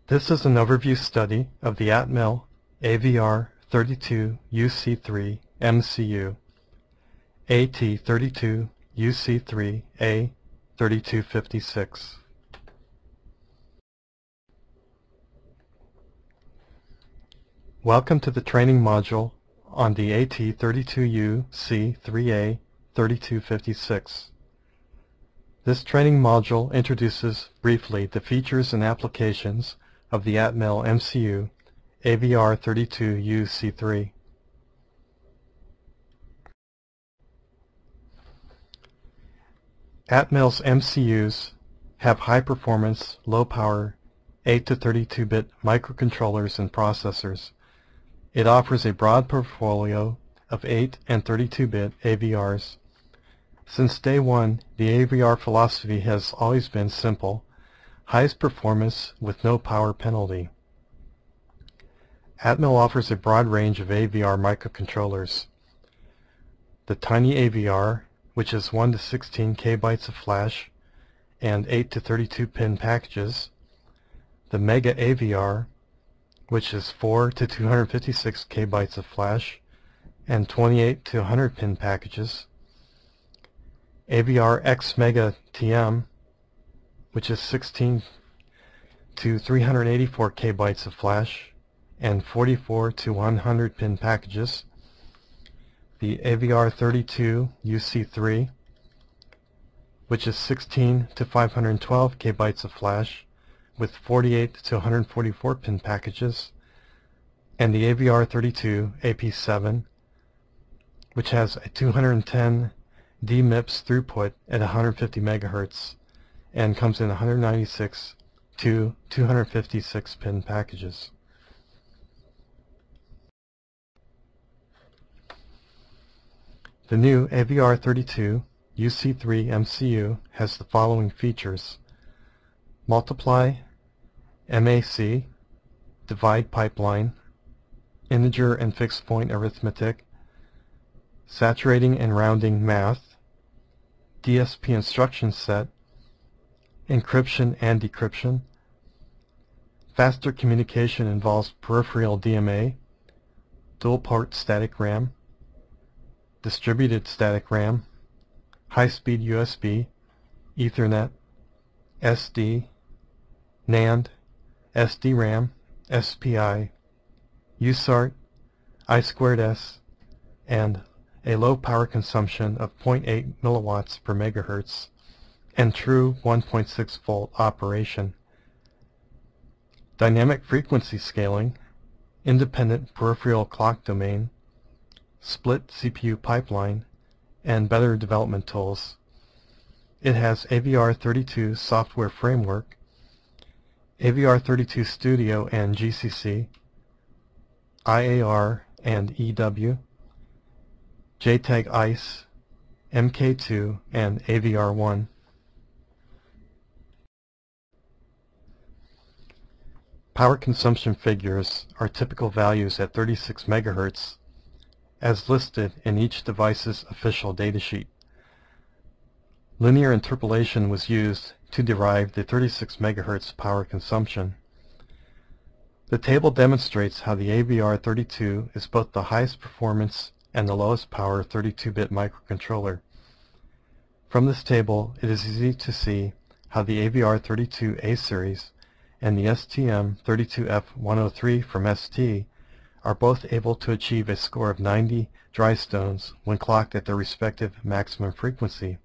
This is an overview study of the Atmel AVR32UC3 MCU, AT32UC3A3256. Welcome to the training module on the AT32UC3A3256. This training module introduces briefly the features and applications of the Atmel MCU AVR32UC3. Atmel's MCUs have high-performance, low-power 8 to 32-bit microcontrollers and processors. It offers a broad portfolio of 8 and 32-bit AVRs. Since day one, the AVR philosophy has always been simple: highest performance with no power penalty. Atmel offers a broad range of AVR microcontrollers. The Tiny AVR, which is 1 to 16 kbytes of flash and 8 to 32 pin packages. The Mega AVR, which is 4 to 256 kbytes of flash and 28 to 100 pin packages. AVR X Mega TM, which is 16 to 384 kbytes of flash and 44 to 100 pin packages. The AVR32UC3, which is 16 to 512 kbytes of flash with 48 to 144 pin packages, and the AVR32AP7, which has a 210 DMIPS throughput at 150 MHz and comes in 196 to 256 pin packages. The new AVR32UC3 MCU has the following features: multiply, MAC, divide pipeline, integer and fixed point arithmetic, saturating and rounding math, DSP instruction set, encryption and decryption. Faster communication involves peripheral DMA, dual port static RAM, distributed static RAM, high-speed USB, Ethernet, SD, NAND, SDRAM, SPI, USART, I2S, and a low power consumption of 0.8 milliwatts per megahertz, and true 1.6 volt operation. Dynamic frequency scaling, independent peripheral clock domain, split CPU pipeline, and better development tools. It has AVR32 software framework, AVR32 Studio and GCC, IAR and EW, JTAG ICE, MK2, and AVR1. Power consumption figures are typical values at 36 MHz, as listed in each device's official datasheet. Linear interpolation was used to derive the 36 MHz power consumption. The table demonstrates how the AVR32 is both the highest performance and the lowest power 32-bit microcontroller. From this table, it is easy to see how the AVR32A series and the STM32F103 from ST are both able to achieve a score of 90 dry stones when clocked at their respective maximum frequency.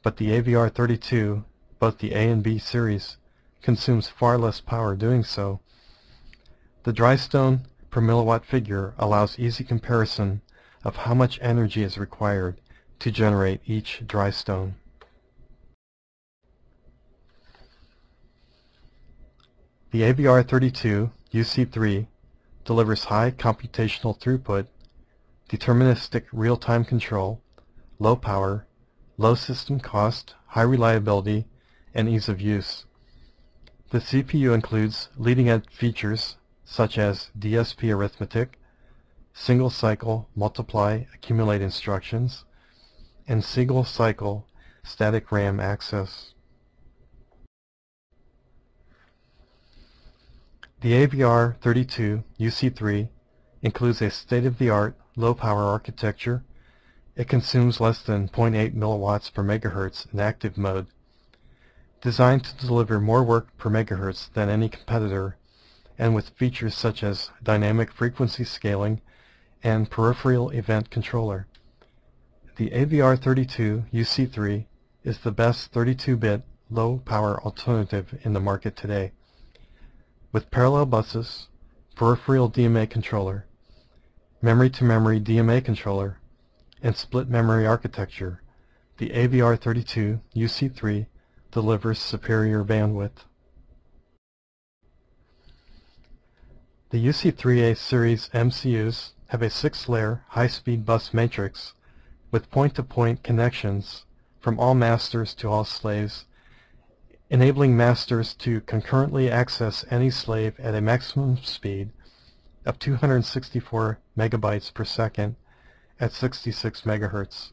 But the AVR32, both the A and B series, consumes far less power doing so. The dry stone per milliwatt figure allows easy comparison of how much energy is required to generate each dry stone. The AVR32UC3 delivers high computational throughput, deterministic real-time control, low power, low system cost, high reliability, and ease of use. The CPU includes leading-edge features such as DSP arithmetic, single-cycle multiply accumulate instructions, and single-cycle static RAM access. The AVR32UC3 includes a state-of-the-art low-power architecture. It consumes less than 0.8 milliwatts per megahertz in active mode. Designed to deliver more work per megahertz than any competitor, and with features such as dynamic frequency scaling and peripheral event controller. The AVR32UC3 is the best 32-bit low-power alternative in the market today. With parallel buses, peripheral DMA controller, memory-to-memory DMA controller, and split memory architecture, the AVR32UC3 delivers superior bandwidth. The UC3A series MCUs have a 6-layer high-speed bus matrix with point-to-point connections from all masters to all slaves, enabling masters to concurrently access any slave at a maximum speed of 264 megabytes per second at 66 megahertz.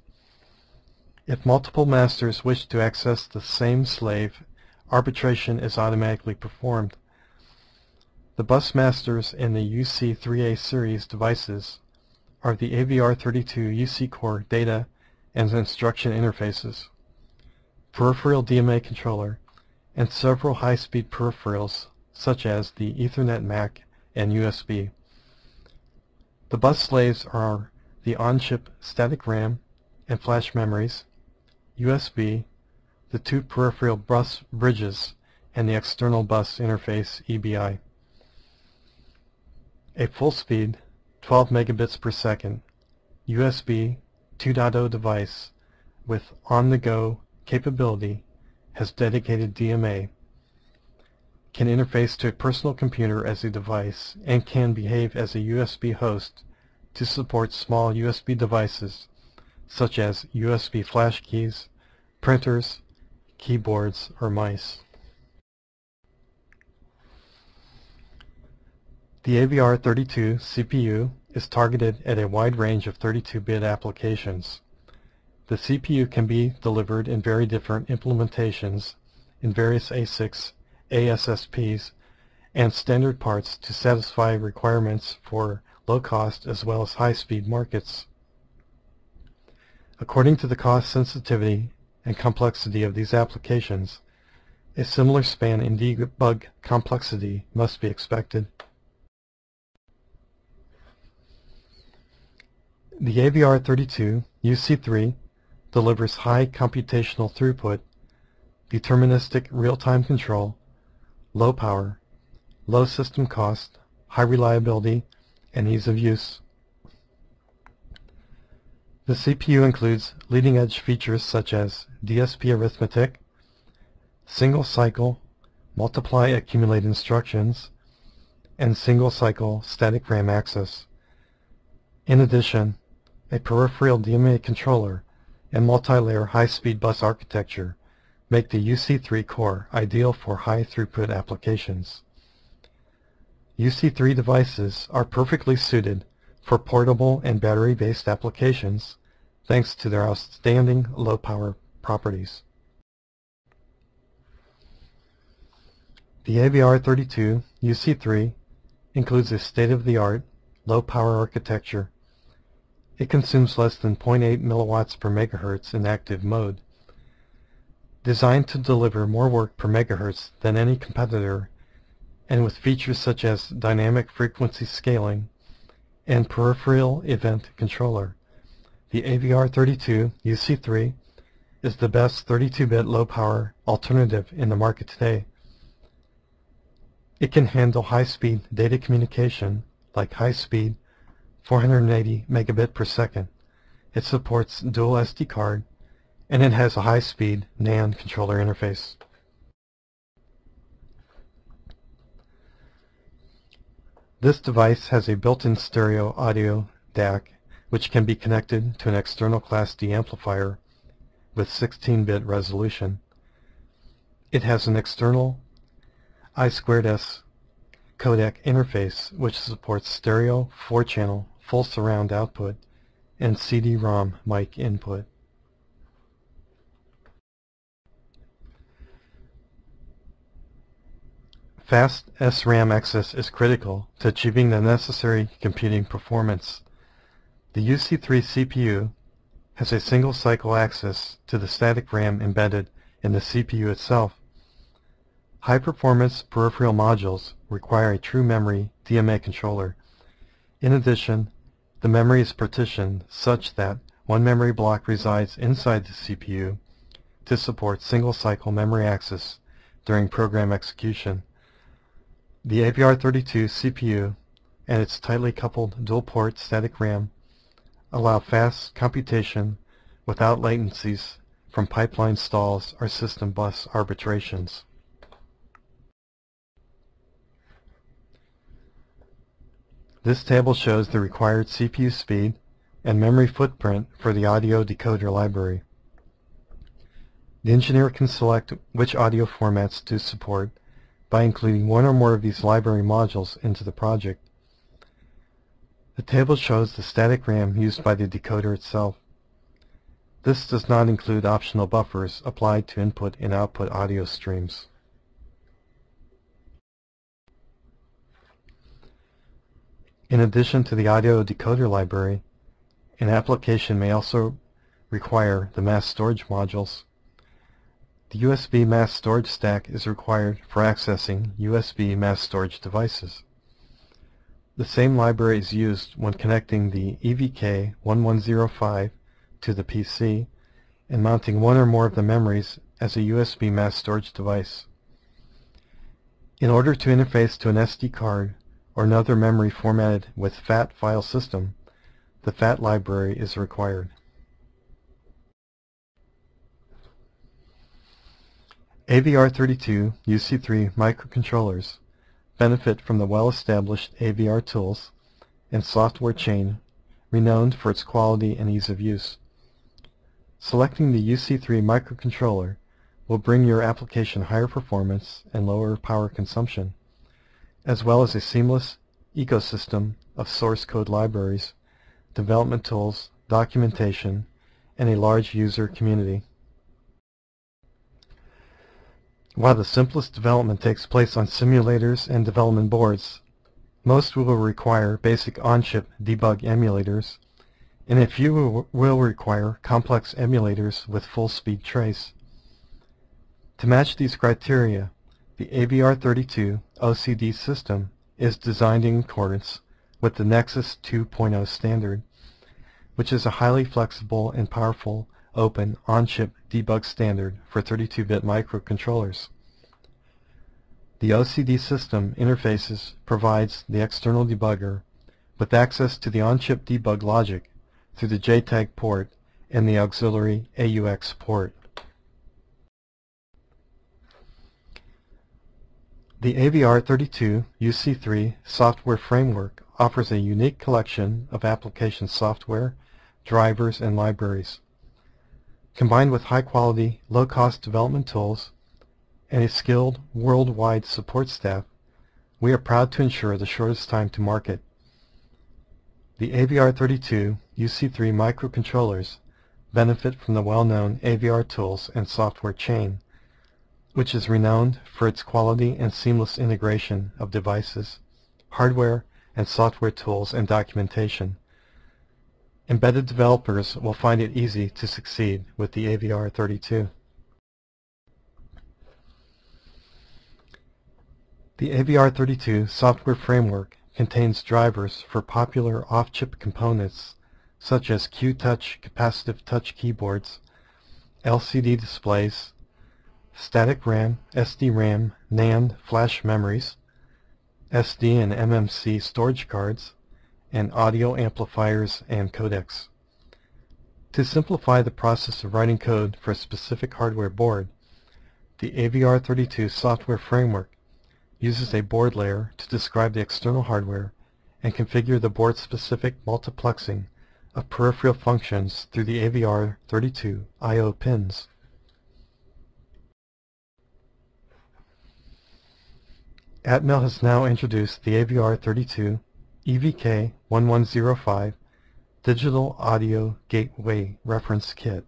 If multiple masters wish to access the same slave, arbitration is automatically performed. The bus masters in the UC3A series devices are the AVR32UC core data and instruction interfaces, peripheral DMA controller, and several high-speed peripherals such as the Ethernet MAC and USB. The bus slaves are the on-chip static RAM and flash memories, USB, the 2 peripheral bus bridges, and the external bus interface EBI. A full-speed 12 megabits per second USB 2.0 device with on-the-go capability has dedicated DMA, can interface to a personal computer as a device, and can behave as a USB host to support small USB devices such as USB flash keys, printers, keyboards, or mice. The AVR32 CPU is targeted at a wide range of 32-bit applications. The CPU can be delivered in very different implementations in various ASICs, ASSPs, and standard parts to satisfy requirements for low-cost as well as high-speed markets. According to the cost sensitivity and complexity of these applications, a similar span in debug complexity must be expected. The AVR32UC3 delivers high computational throughput, deterministic real-time control, low power, low system cost, high reliability, and ease of use. The CPU includes leading-edge features such as DSP arithmetic, single-cycle multiply accumulate instructions, and single-cycle static RAM access. In addition, a peripheral DMA controller and multi-layer high-speed bus architecture make the UC3 core ideal for high-throughput applications. UC3 devices are perfectly suited for portable and battery-based applications thanks to their outstanding low-power properties. The AVR32UC3 includes a state-of-the-art low-power architecture. It consumes less than 0.8 milliwatts per megahertz in active mode. Designed to deliver more work per megahertz than any competitor, and with features such as dynamic frequency scaling and peripheral event controller, the AVR32UC3 is the best 32-bit low-power alternative in the market today. It can handle high-speed data communication like high-speed 480 megabit per second. It supports dual SD card, and it has a high-speed NAND controller interface. This device has a built-in stereo audio DAC, which can be connected to an external Class D amplifier with 16-bit resolution. It has an external I2S codec interface which supports stereo 4-channel full surround output and CD-ROM mic input. Fast SRAM access is critical to achieving the necessary computing performance. The UC3 CPU has a single cycle access to the static RAM embedded in the CPU itself. High-performance peripheral modules require a true memory DMA controller. In addition, the memory is partitioned such that one memory block resides inside the CPU to support single-cycle memory access during program execution. The AVR32 CPU and its tightly coupled dual-port static RAM allow fast computation without latencies from pipeline stalls or system bus arbitrations. This table shows the required CPU speed and memory footprint for the audio decoder library. The engineer can select which audio formats to support by including one or more of these library modules into the project. The table shows the static RAM used by the decoder itself. This does not include optional buffers applied to input and output audio streams. In addition to the audio decoder library, an application may also require the mass storage modules. The USB mass storage stack is required for accessing USB mass storage devices. The same library is used when connecting the EVK1105 to the PC and mounting one or more of the memories as a USB mass storage device. In order to interface to an SD card or another memory formatted with FAT file system, the FAT library is required. AVR32UC3 microcontrollers benefit from the well-established AVR tools and software chain renowned for its quality and ease of use. Selecting the UC3 microcontroller will bring your application higher performance and lower power consumption, as well as a seamless ecosystem of source code libraries, development tools, documentation, and a large user community. While the simplest development takes place on simulators and development boards, most will require basic on-chip debug emulators, and a few will require complex emulators with full-speed trace. To match these criteria, the AVR32 OCD system is designed in accordance with the Nexus 2.0 standard, which is a highly flexible and powerful open on-chip debug standard for 32-bit microcontrollers. The OCD system interfaces provides the external debugger with access to the on-chip debug logic through the JTAG port and the auxiliary AUX port. The AVR32UC3 software framework offers a unique collection of application software, drivers, and libraries. Combined with high-quality, low-cost development tools and a skilled worldwide support staff, we are proud to ensure the shortest time to market. The AVR32UC3 microcontrollers benefit from the well-known AVR tools and software chain, which is renowned for its quality and seamless integration of devices, hardware, and software tools and documentation. Embedded developers will find it easy to succeed with the AVR32. The AVR32 software framework contains drivers for popular off-chip components such as Q-Touch capacitive touch keyboards, LCD displays, static RAM, SD-RAM, NAND flash memories, SD and MMC storage cards, and audio amplifiers and codecs. To simplify the process of writing code for a specific hardware board, the AVR32 software framework uses a board layer to describe the external hardware and configure the board-specific multiplexing of peripheral functions through the AVR32 I/O pins. Atmel has now introduced the AVR32 EVK1105 Digital Audio Gateway Reference Kit,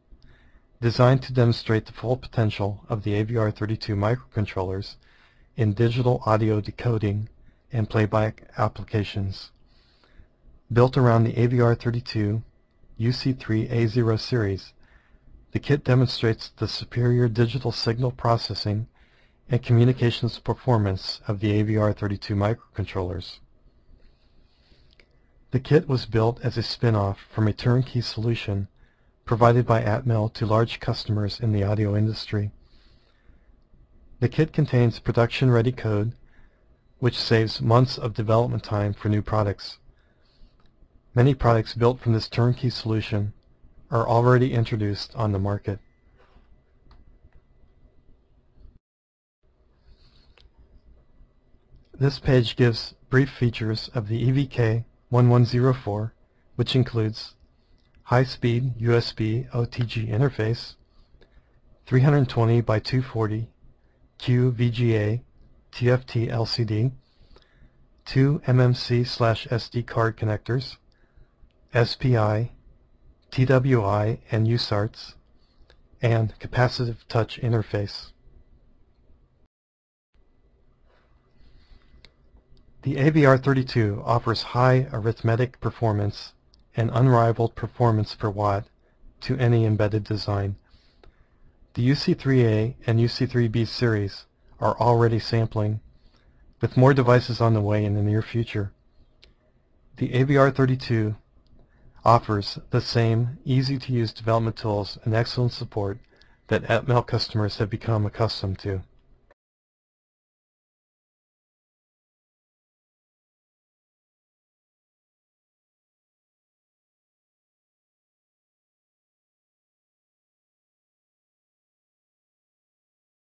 designed to demonstrate the full potential of the AVR32 microcontrollers in digital audio decoding and playback applications. Built around the AVR32UC3A0 series, the kit demonstrates the superior digital signal processing and communications performance of the AVR32 microcontrollers. The kit was built as a spin-off from a turnkey solution provided by Atmel to large customers in the audio industry. The kit contains production-ready code, which saves months of development time for new products. Many products built from this turnkey solution are already introduced on the market. This page gives brief features of the EVK1104, which includes high-speed USB OTG interface, 320 by 240 QVGA TFT LCD, 2 MMC/SD card connectors, SPI, TWI, and USARTs, and capacitive touch interface. The AVR32 offers high arithmetic performance and unrivaled performance per watt to any embedded design. The UC3A and UC3B series are already sampling, with more devices on the way in the near future. The AVR32 offers the same easy-to-use development tools and excellent support that Atmel customers have become accustomed to.